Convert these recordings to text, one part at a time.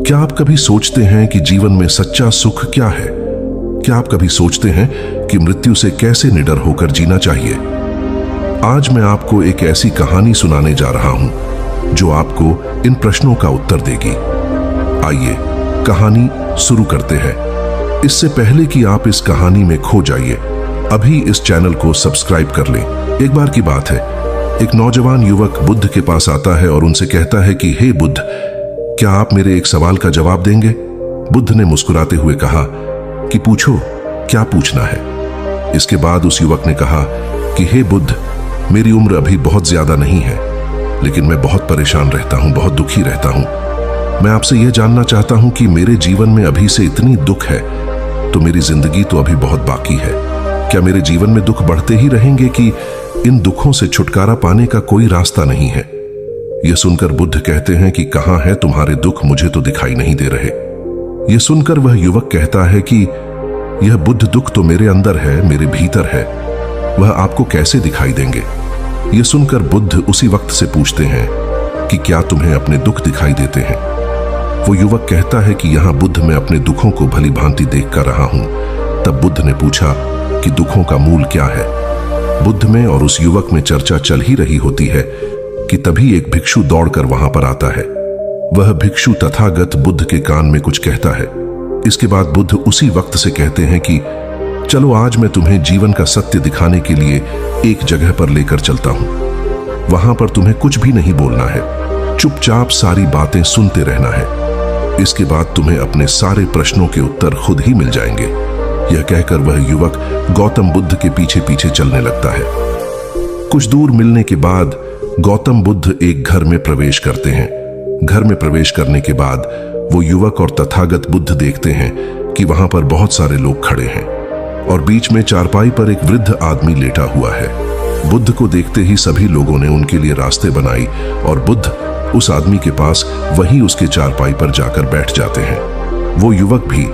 क्या आप कभी सोचते हैं कि जीवन में सच्चा सुख क्या है? क्या आप कभी सोचते हैं कि मृत्यु से कैसे निडर होकर जीना चाहिए? आज मैं आपको एक ऐसी कहानी सुनाने जा रहा हूं जो आपको इन प्रश्नों का उत्तर देगी। आइए कहानी शुरू करते हैं। इससे पहले कि आप इस कहानी में खो जाइए, अभी इस चैनल को सब्सक्राइब कर लें। एक बार की बात है, एक नौजवान युवक बुद्ध के पास आता है और उनसे कहता है कि हे बुद्ध, क्या आप मेरे एक सवाल का जवाब देंगे? बुद्ध ने मुस्कुराते हुए कहा कि पूछो, क्या पूछना है? इसके बाद उस युवक ने कहा कि हे बुद्ध, मेरी उम्र अभी बहुत ज्यादा नहीं है, लेकिन मैं बहुत परेशान रहता हूं, बहुत दुखी रहता हूं। मैं आपसे यह जानना चाहता हूं कि मेरे जीवन में अभी से इतनी दुख है तो मेरी जिंदगी तो अभी बहुत बाकी है। क्या मेरे जीवन में दुख बढ़ते ही रहेंगे कि इन दुखों से छुटकारा पाने का कोई रास्ता नहीं है? यह सुनकर बुद्ध कहते हैं कि कहां है तुम्हारे दुख, मुझे तो दिखाई नहीं दे रहे। यह सुनकर वह युवक कहता है कि यह बुद्ध दुख तो मेरे अंदर है, मेरे भीतर है, वह आपको कैसे दिखाई देंगे? यह सुनकर बुद्ध उसी वक्त से पूछते हैं कि क्या तुम्हें अपने दुख दिखाई देते हैं? वो युवक कहता है कि यहां बुद्ध मैं अपने दुखों को भली भांति देख कर रहा हूं। तब बुद्ध ने पूछा कि दुखों का मूल क्या है? बुद्ध में और उस युवक में चर्चा चल ही रही होती है कि तभी एक भिक्षु दौड़कर वहां पर आता है। वह भिक्षु तथागत बुद्ध के कान में कुछ कहता है। इसके बाद बुद्ध उसी वक्त से कहते हैं कि चलो आज मैं तुम्हें जीवन का सत्य दिखाने के लिए एक जगह पर लेकर चलता हूं। वहां पर तुम्हें कुछ भी नहीं बोलना है, चुपचाप सारी बातें सुनते रहना है। इसके बाद तुम्हें अपने सारे प्रश्नों के उत्तर खुद ही मिल जाएंगे। यह कहकर वह युवक गौतम बुद्ध के पीछे पीछे चलने लगता है। कुछ दूर मिलने के बाद गौतम बुद्ध एक घर में प्रवेश करते हैं। घर में प्रवेश करने के बाद वो युवक और तथागत बुद्ध देखते हैं कि वहां पर बहुत सारे लोग खड़े हैं और बीच में चारपाई पर एक वृद्ध आदमी लेटा हुआ है। बुद्ध को देखते ही सभी लोगों ने उनके लिए रास्ते बनाई और बुद्ध उस आदमी के पास वहीं उसके चारपाई पर जाकर बैठ जाते हैं। वो युवक भी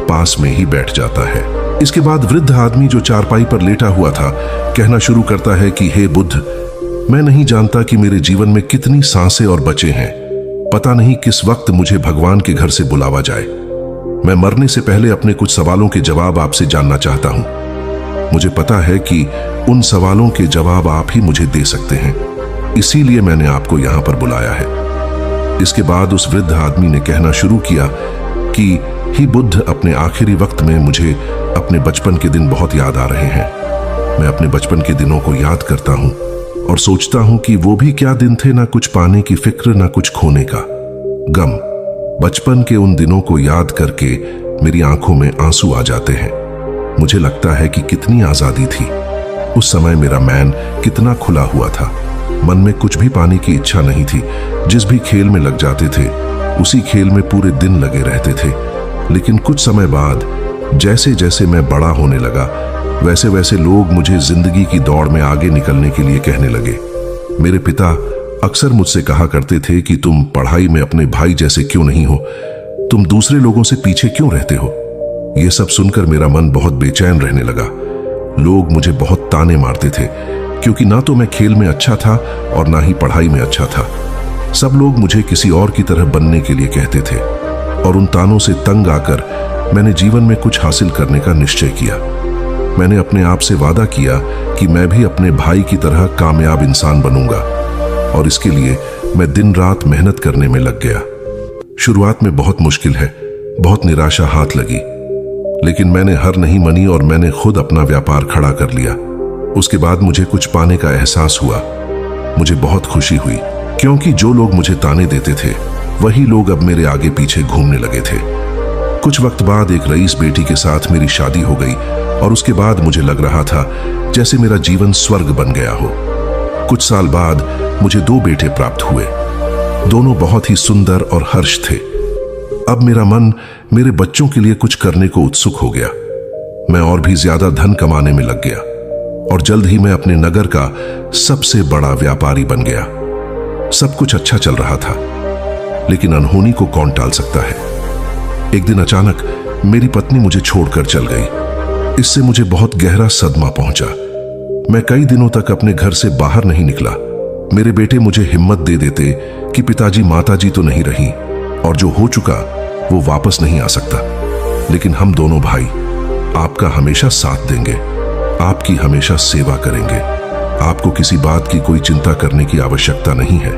पास में ही बैठ जाता है। इसके बाद वृद्ध आदमी जो चारपाई पर लेटा हुआ था कहना शुरू करता है कि हे बुद्ध, मैं नहीं जानता कि मेरे जीवन में कितनी सांसें और बचे हैं। पता नहीं किस वक्त मुझे भगवान के घर से बुलावा जाए। मैं मरने से पहले अपने कुछ सवालों के जवाब आपसे जानना चाहता हूं। मुझे पता है कि उन सवालों के जवाब आप ही मुझे दे सकते हैं, इसीलिए मैंने आपको यहां पर बुलाया है। इसके बाद उस वृद्ध आदमी ने कहना शुरू किया कि हे बुद्ध, अपने आखिरी वक्त में मुझे अपने बचपन के दिन बहुत याद आ रहे हैं। मैं अपने बचपन के दिनों को याद करता हूं और सोचता हूं कि वो भी क्या दिन थे, ना कुछ पाने की फिक्र, ना कुछ खोने का गम। बचपन के उन दिनों को याद करके मेरी आंखों में आंसू आ जाते हैं। मुझे लगता है कि कितनी आजादी थी उस समय। मेरा मैन कितना खुला हुआ था, मन में कुछ भी पाने की इच्छा नहीं थी। जिस भी खेल में लग जाते थे उसी खेल में पूरे दिन लगे रहते थे। लेकिन कुछ समय बाद जैसे जैसे मैं बड़ा होने लगा वैसे वैसे लोग मुझे जिंदगी की दौड़ में आगे निकलने के लिए कहने लगे। मेरे पिता अक्सर मुझसे कहा करते थे कि तुम पढ़ाई में अपने भाई जैसे क्यों नहीं हो, तुम दूसरे लोगों से पीछे क्यों रहते हो। यह सब सुनकर मेरा मन बहुत बेचैन रहने लगा। लोग मुझे बहुत ताने मारते थे क्योंकि ना तो मैं खेल में अच्छा था और ना ही पढ़ाई में अच्छा था। सब लोग मुझे किसी और की तरह बनने के लिए कहते थे और उन तानों से तंग आकर मैंने जीवन में कुछ हासिल करने का निश्चय किया। मैंने अपने आप से वादा किया कि मैं भी अपने भाई की तरह कामयाब इंसान बनूंगा और इसके लिए मैं दिन रात मेहनत करने में लग गया। शुरुआत में बहुत मुश्किल है, बहुत निराशा हाथ लगी, लेकिन मैंने हार नहीं मानी और मैंने खुद अपना व्यापार खड़ा कर लिया। उसके बाद मुझे कुछ पाने का एहसास हुआ। मुझे बहुत खुशी हुई क्योंकि जो लोग मुझे ताने देते थे वही लोग अब मेरे आगे पीछे घूमने लगे थे। कुछ वक्त बाद एक रईस बेटी के साथ मेरी शादी हो गई और उसके बाद मुझे लग रहा था जैसे मेरा जीवन स्वर्ग बन गया हो। कुछ साल बाद मुझे 2 बेटे प्राप्त हुए। दोनों बहुत ही सुंदर और हर्ष थे। अब मेरा मन मेरे बच्चों के लिए कुछ करने को उत्सुक हो गया। मैं और भी ज्यादा धन कमाने में लग गया और जल्द ही मैं अपने नगर का सबसे बड़ा व्यापारी बन गया। सब कुछ अच्छा चल रहा था, लेकिन अनहोनी को कौन टाल सकता है। एक दिन अचानक मेरी पत्नी मुझे छोड़कर चल गई। इससे मुझे बहुत गहरा सदमा पहुंचा। मैं कई दिनों तक अपने घर से बाहर नहीं निकला। मेरे बेटे मुझे हिम्मत दे देते कि पिताजी माताजी तो नहीं रही और जो हो चुका वो वापस नहीं आ सकता। लेकिन हम दोनों भाई आपका हमेशा साथ देंगे, आपकी हमेशा सेवा करेंगे। आपको किसी बात की कोई चिंता करने की आवश्यकता नहीं है।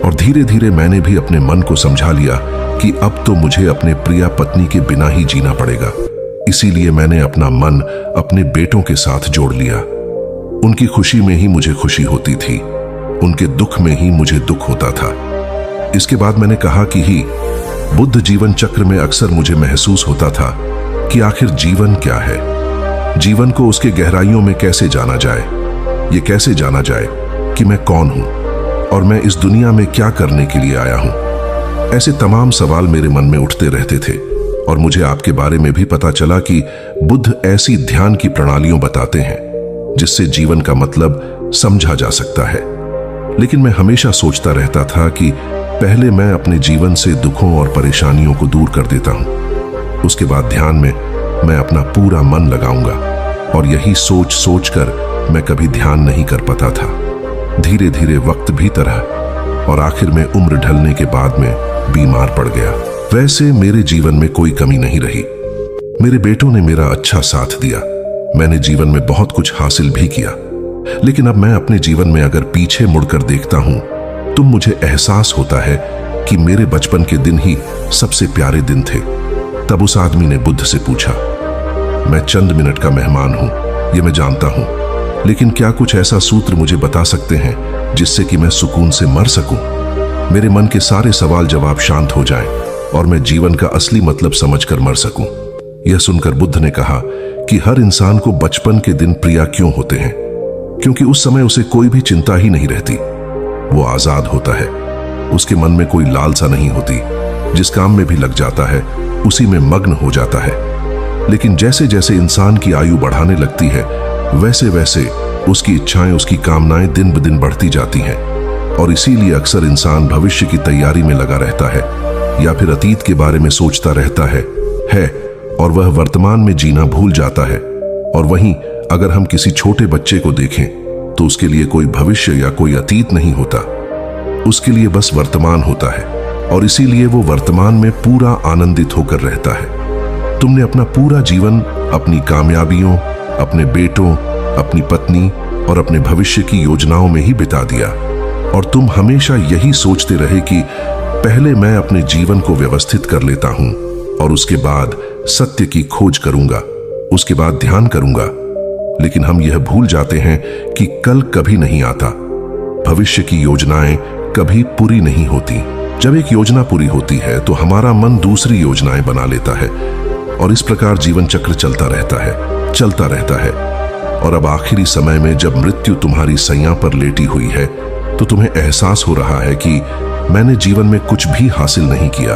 और धीरे धीरे मैंने भी अपने मन को समझा लिया कि अब तो मुझे अपने प्रिय पत्नी के बिना ही जीना पड़ेगा। इसीलिए मैंने अपना मन अपने बेटों के साथ जोड़ लिया। उनकी खुशी में ही मुझे खुशी होती थी, उनके दुख में ही मुझे दुख होता था। इसके बाद मैंने कहा कि ही बुद्ध जीवन चक्र में अक्सर मुझे महसूस होता था कि आखिर जीवन क्या है, जीवन को उसके गहराइयों में कैसे जाना जाए। ये कैसे जाना जाए कि मैं कौन हूं और मैं इस दुनिया में क्या करने के लिए आया हूं। ऐसे तमाम सवाल मेरे मन में उठते रहते थे। और मुझे आपके बारे में भी पता चला कि बुद्ध ऐसी ध्यान की प्रणालियों बताते हैं जिससे जीवन का मतलब समझा जा सकता है। लेकिन मैं हमेशा सोचता रहता था कि पहले मैं अपने जीवन से दुखों और परेशानियों को दूर कर देता हूं, उसके बाद ध्यान में मैं अपना पूरा मन लगाऊंगा। और यही सोच सोच कर मैं कभी ध्यान नहीं कर पाता था। धीरे धीरे वक्त भी तरह और आखिर में उम्र ढलने के बाद में बीमार पड़ गया। वैसे मेरे जीवन में कोई कमी नहीं रही। मेरे बेटों ने मेरा अच्छा साथ दिया, मैंने जीवन में बहुत कुछ हासिल भी किया। लेकिन अब मैं अपने जीवन में अगर पीछे मुड़कर देखता हूं तो मुझे एहसास होता है कि मेरे बचपन के दिन ही सबसे प्यारे दिन थे। तब उस आदमी ने बुद्ध से पूछा, मैं चंद मिनट का मेहमान हूं, ये मैं जानता हूं, लेकिन क्या कुछ ऐसा सूत्र मुझे बता सकते हैं जिससे कि मैं सुकून से मर सकूं, मेरे मन के सारे सवाल जवाब शांत हो जाएं और मैं जीवन का असली मतलब समझकर मर सकूं। यह सुनकर बुद्ध ने कहा कि हर इंसान को बचपन के दिन प्रिय क्यों होते हैं, क्योंकि उस समय उसे कोई भी चिंता ही नहीं रहती। वो आजाद होता है, उसके मन में कोई लालसा नहीं होती, जिस काम में भी लग जाता है उसी में मग्न हो जाता है। लेकिन जैसे जैसे इंसान की आयु बढ़ाने लगती है वैसे वैसे उसकी इच्छाएं, उसकी कामनाएं दिन ब दिन बढ़ती जाती हैं। और इसीलिए अक्सर इंसान भविष्य की तैयारी में लगा रहता है या फिर अतीत के बारे में सोचता रहता है और वह वर्तमान में जीना भूल जाता है। और वहीं अगर हम किसी छोटे बच्चे को देखें तो उसके लिए कोई भविष्य या कोई अतीत नहीं होता, उसके लिए बस वर्तमान होता है। और इसीलिए वो वर्तमान में पूरा आनंदित होकर रहता है। तुमने अपना पूरा जीवन अपनी कामयाबियों, अपने बेटों, अपनी पत्नी और अपने भविष्य की योजनाओं में ही बिता दिया। और तुम हमेशा यही सोचते रहे कि पहले मैं अपने जीवन को व्यवस्थित कर लेता हूं और उसके बाद सत्य की खोज करूंगा, उसके बाद ध्यान करूंगा। लेकिन हम यह भूल जाते हैं कि कल कभी नहीं आता, भविष्य की योजनाएं कभी पूरी नहीं होती। जब एक योजना पूरी होती है तो हमारा मन दूसरी योजनाएं बना लेता है और इस प्रकार जीवन चक्र चलता रहता है। और अब आखिरी समय में जब मृत्यु तुम्हारी सैया पर लेटी हुई है तो तुम्हें एहसास हो रहा है कि मैंने जीवन में कुछ भी हासिल नहीं किया।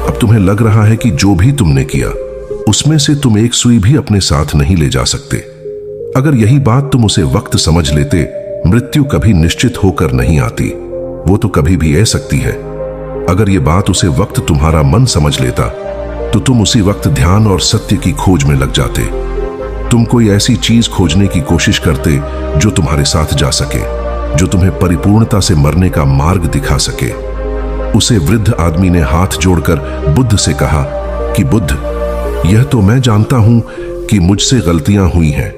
अब तुम्हें लग रहा है कि जो भी तुमने किया उसमें से तुम एक सुई भी अपने साथ नहीं ले जा सकते। अगर यही बात तुम उसे वक्त समझ लेते, मृत्यु कभी निश्चित होकर नहीं आती, वो तो कभी भी आ सकती है। अगर ये बात उसे वक्त तुम्हारा मन समझ लेता तो तुम उसी वक्त ध्यान और सत्य की खोज में लग जाते। तुम कोई ऐसी चीज खोजने की कोशिश करते जो तुम्हारे साथ जा सके, जो तुम्हें परिपूर्णता से मरने का मार्ग दिखा सके। उसे वृद्ध आदमी ने हाथ जोड़कर बुद्ध से कहा कि बुद्ध, यह तो मैं जानता हूं कि मुझसे गलतियां हुई हैं,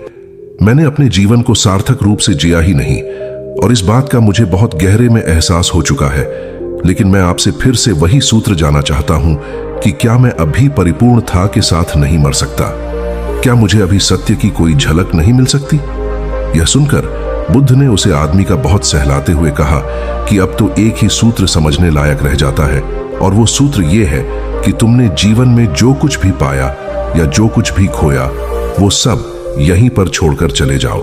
मैंने अपने जीवन को सार्थक रूप से जिया ही नहीं और इस बात का मुझे बहुत गहरे में एहसास हो चुका है। लेकिन मैं आपसे फिर से वही सूत्र जानना चाहता हूं कि क्या मैं अभी परिपूर्णता के साथ नहीं मर सकता? क्या मुझे अभी सत्य की कोई झलक नहीं मिल सकती? यह सुनकर बुद्ध ने उसे आदमी का बहुत सहलाते हुए कहा कि अब तो एक ही सूत्र समझने लायक रह जाता है और वो सूत्र ये है कि तुमने जीवन में जो कुछ भी पाया या जो कुछ भी खोया वो सब यहीं पर छोड़कर चले जाओ।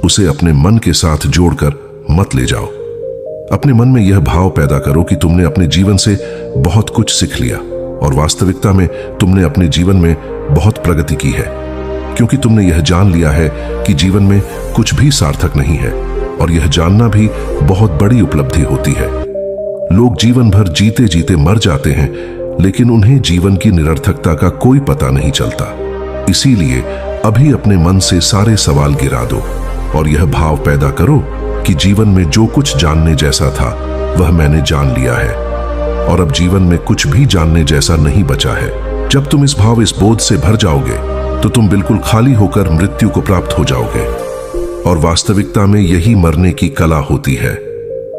उसे अपने मन के साथ जोड़कर मत ले जाओ। अपने मन में यह भाव पैदा करो कि तुमने अपने जीवन से बहुत कुछ सीख लिया और वास्तविकता में तुमने अपने जीवन में बहुत प्रगति की है, क्योंकि तुमने यह जान लिया है कि जीवन में कुछ भी सार्थक नहीं है और यह जानना भी बहुत बड़ी उपलब्धि होती है। लोग जीवन भर जीते जीते मर जाते हैं, लेकिन उन्हें जीवन की निरर्थकता का कोई पता नहीं चलता। इसीलिए अभी अपने मन से सारे सवाल गिरा दो और यह भाव पैदा करो कि जीवन में जो कुछ जानने जैसा था वह मैंने जान लिया है और अब जीवन में कुछ भी जानने जैसा नहीं बचा है। जब तुम इस बोध से भर जाओगे तो तुम बिल्कुल खाली होकर मृत्यु को प्राप्त हो जाओगे। और वास्तविकता में यही मरने की कला होती है।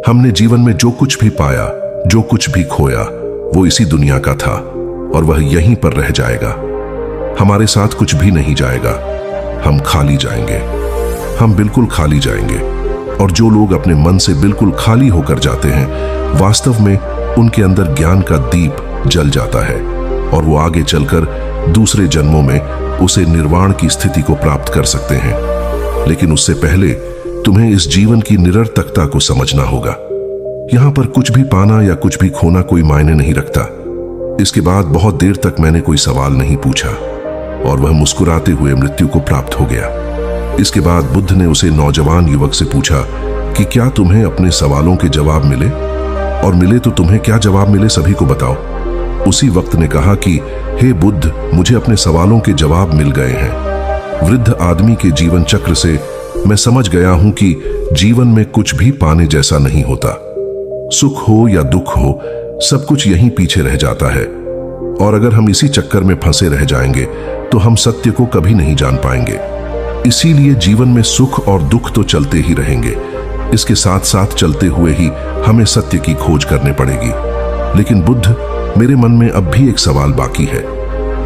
हमने जीवन में जो कुछ भी पाया, जो कुछ भी खोया, वो इसी दुनिया का था और वह यहीं पर रह जाएगा। हमारे साथ कुछ भी नहीं जाएगा। हम खाली जाएंगे, हम बिल्कुल खाली जाएंगे। और जो लोग अपने मन से बिल्कुल खाली होकर जाते हैं, वास्तव में उनके अंदर ज्ञान का दीप जल जाता है और वो आगे चलकर दूसरे जन्मों में उसे निर्वाण की स्थिति को प्राप्त कर सकते हैं। लेकिन उससे पहले तुम्हें इस जीवन की निरर्थकता को समझना होगा। यहां पर कुछ भी पाना या कुछ भी खोना कोई मायने नहीं रखता। इसके बाद बहुत देर तक मैंने कोई सवाल नहीं पूछा और वह मुस्कुराते हुए मृत्यु को प्राप्त हो गया। इसके बाद बुद्ध ने उसे नौजवान युवक से पूछा कि क्या तुम्हें अपने सवालों के जवाब मिले, और मिले तो तुम्हें क्या जवाब मिले, सभी को बताओ। उसी वक्त ने कहा कि हे बुद्ध, मुझे अपने सवालों के जवाब मिल गए हैं। वृद्ध आदमी के जीवन चक्र से मैं समझ गया हूं कि जीवन में कुछ भी पाने जैसा नहीं होता। सुख हो या दुख हो, सब कुछ यहीं पीछे रह जाता है। और अगर हम इसी चक्कर में फंसे रह जाएंगे तो हम सत्य को कभी नहीं जान पाएंगे। इसीलिए जीवन में सुख और दुख तो चलते ही रहेंगे। इसके साथ साथ चलते हुए ही हमें सत्य की खोज करनी पड़ेगी। लेकिन बुद्ध, मेरे मन में अब भी एक सवाल बाकी है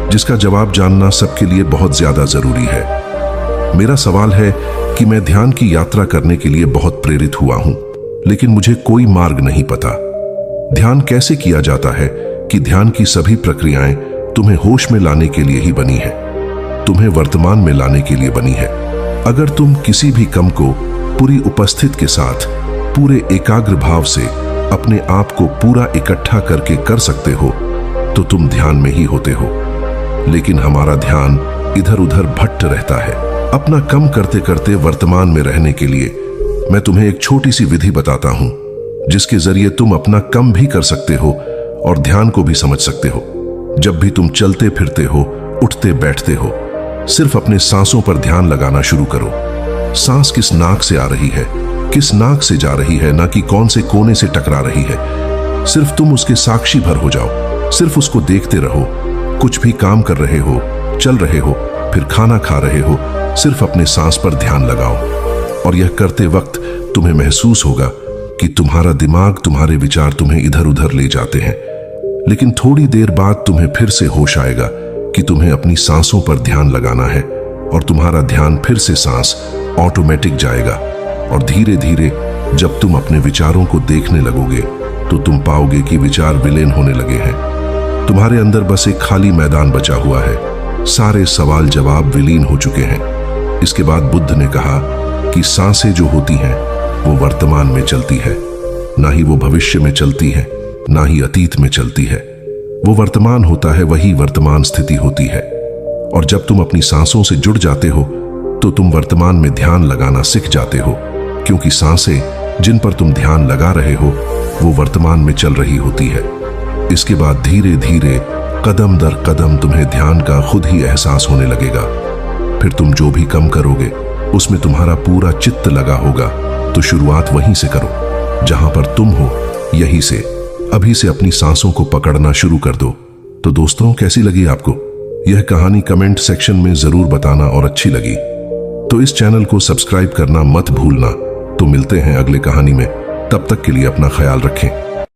जिसका जवाब जानना सबके लिए बहुत ज्यादा जरूरी है। मेरा सवाल है कि मैं ध्यान की यात्रा करने के लिए बहुत प्रेरित हुआ हूं, लेकिन मुझे कोई मार्ग नहीं पता। ध्यान कैसे किया जाता है कि ध्यान की सभी प्रक्रियाएं तुम्हें होश में लाने के लिए ही बनी है, तुम्हें वर्तमान में लाने के लिए बनी है। अगर तुम किसी भी कम को पूरी उपस्थित के साथ, पूरे एकाग्र भाव से अपने आप को पूरा इकट्ठा करके कर सकते हो तो तुम ध्यान में ही होते हो। लेकिन हमारा ध्यान इधर उधर भटक रहता है। अपना कम करते करते वर्तमान में रहने के लिए मैं तुम्हें एक छोटी सी विधि बताता हूं जिसके जरिए तुम अपना कम भी कर सकते हो और ध्यान को भी समझ सकते हो। जब भी तुम चलते फिरते हो, उठते बैठते हो, सिर्फ अपने सांसों पर ध्यान लगाना शुरू करो। सांस किस नाक से आ रही है, किस नाक से जा रही है, ना कि कौन से कोने से टकरा रही है। सिर्फ तुम उसके साक्षी भर हो जाओ, सिर्फ उसको देखते रहो। कुछ भी काम कर रहे हो, चल रहे हो, फिर खाना खा रहे हो, सिर्फ अपने सांस पर ध्यान लगाओ। और यह करते वक्त तुम्हें महसूस होगा कि तुम्हारा दिमाग, तुम्हारे विचार तुम्हें इधर उधर ले जाते हैं। लेकिन थोड़ी देर बाद तुम्हें फिर से होश आएगा कि तुम्हें अपनी सांसों पर ध्यान लगाना है और तुम्हारा ध्यान फिर से सांस ऑटोमेटिक जाएगा। और धीरे धीरे जब तुम अपने विचारों को देखने लगोगे तो तुम पाओगे कि विचार विलीन होने लगे हैं। तुम्हारे अंदर बस एक खाली मैदान बचा हुआ है। सारे सवाल जवाब विलीन हो चुके हैं। इसके बाद बुद्ध ने कहा कि सांसें जो होती हैं वो वर्तमान में चलती है, ना ही वो भविष्य में चलती है, ना ही अतीत में चलती है। वो वर्तमान होता है, वही वर्तमान स्थिति होती है। और जब तुम अपनी सांसों से जुड़ जाते हो तो तुम वर्तमान में ध्यान लगाना सीख जाते हो, क्योंकि सांसें जिन पर तुम ध्यान लगा रहे हो वो वर्तमान में चल रही होती है। इसके बाद धीरे धीरे कदम दर कदम तुम्हें ध्यान का खुद ही एहसास होने लगेगा। फिर तुम जो भी कम करोगे उसमें तुम्हारा पूरा चित्त लगा होगा। तो शुरुआत वहीं से करो जहां पर तुम हो, यहीं से अभी से अपनी सांसों को पकड़ना शुरू कर दो। तो दोस्तों, कैसी लगी आपको यह कहानी? कमेंट सेक्शन में जरूर बताना, और अच्छी लगी तो इस चैनल को सब्सक्राइब करना मत भूलना। तो मिलते हैं अगले कहानी में, तब तक के लिए अपना ख्याल रखें।